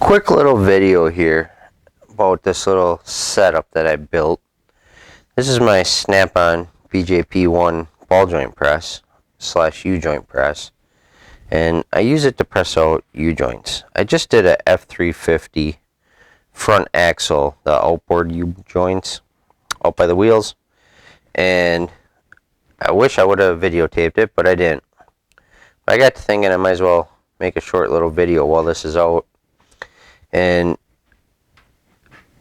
Quick little video here about this little setup that I built. This is my Snap-on BJP1 ball joint press / U-joint press, and I use it to press out U-joints. I just did a F350 front axle, the outboard U-joints out by the wheels, and I wish I would have videotaped it, but I didn't. But I got to thinking I might as well make a short little video while this is out. And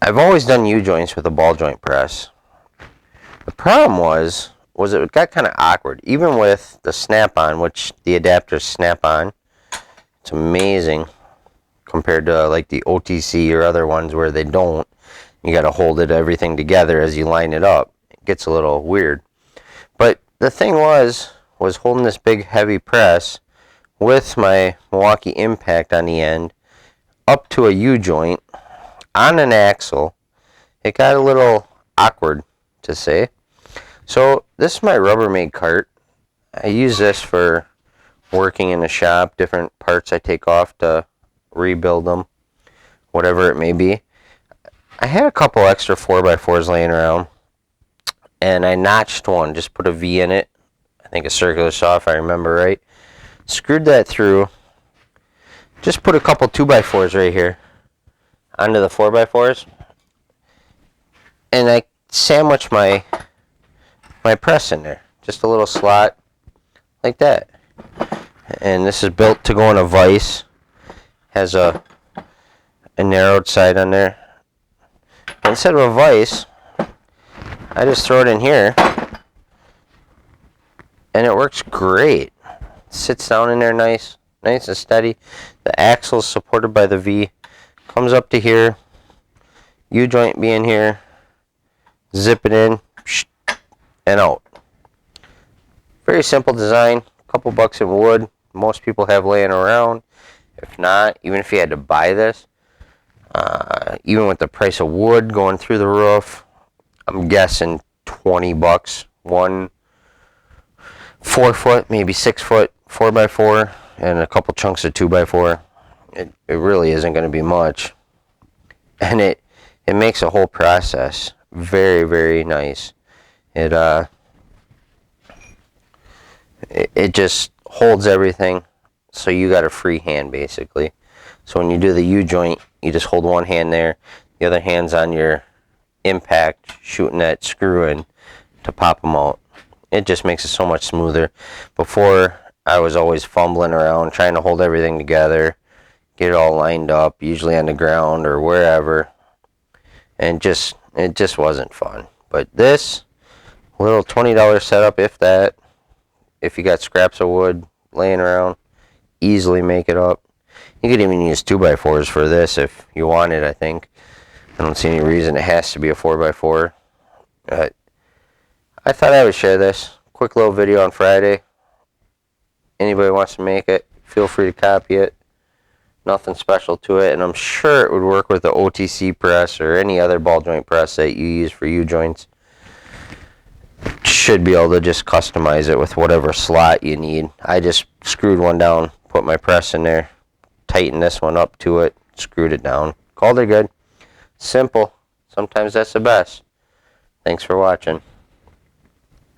I've always done U-joints with a ball joint press. The problem was it got kind of awkward, even with the Snap-on, which the adapters snap on. It's amazing compared to like the OTC or other ones where they don't. You got to hold everything together as you line it up. It gets a little weird. But the thing was holding this big heavy press with my Milwaukee Impact on the end up to a U-joint on an axle. It got a little awkward to say. So this is my Rubbermaid cart. I use this for working in the shop, different parts I take off to rebuild them, whatever it may be. I had a couple extra 4x4s laying around, and I notched one, just put a V in it. I think a circular saw if I remember right. Screwed that through. Just put a couple 2x4s right here onto the 4x4s, and I sandwiched my press in there. Just a little slot like that. And this is built to go in a vise. Has a narrowed side on there. Instead of a vise, I just throw it in here, and it works great. Sits down in there nice and steady. The axle is supported by the V. Comes up to here. U-joint being here. Zip it in and out. Very simple design. A couple bucks in wood. Most people have laying around. If not, even if you had to buy this, even with the price of wood going through the roof, I'm guessing 20 bucks. One 4-foot, maybe 6-foot 4x4 and a couple chunks of 2x4. It really isn't going to be much, and it makes the whole process very, very nice. It just holds everything, so you got a free hand basically. So when you do the U-joint, you just hold one hand there, the other hand's on your impact, shooting that screw in to pop them out. It just makes it so much smoother. Before, I was always fumbling around trying to hold everything together, get it all lined up, usually on the ground or wherever, and it just wasn't fun. But this little $20 setup, if that, if you got scraps of wood laying around, easily make it up. You could even use 2x4s for this if you wanted, I think. I don't see any reason it has to be a 4x4. I thought I would share this. Quick little video on Friday. Anybody wants to make it, feel free to copy it. Nothing special to it, and I'm sure it would work with the OTC press or any other ball joint press that you use for U-joints. Should be able to just customize it with whatever slot you need. I just screwed one down, put my press in there, tightened this one up to it, screwed it down. Called it good. Simple. Sometimes that's the best. Thanks for watching.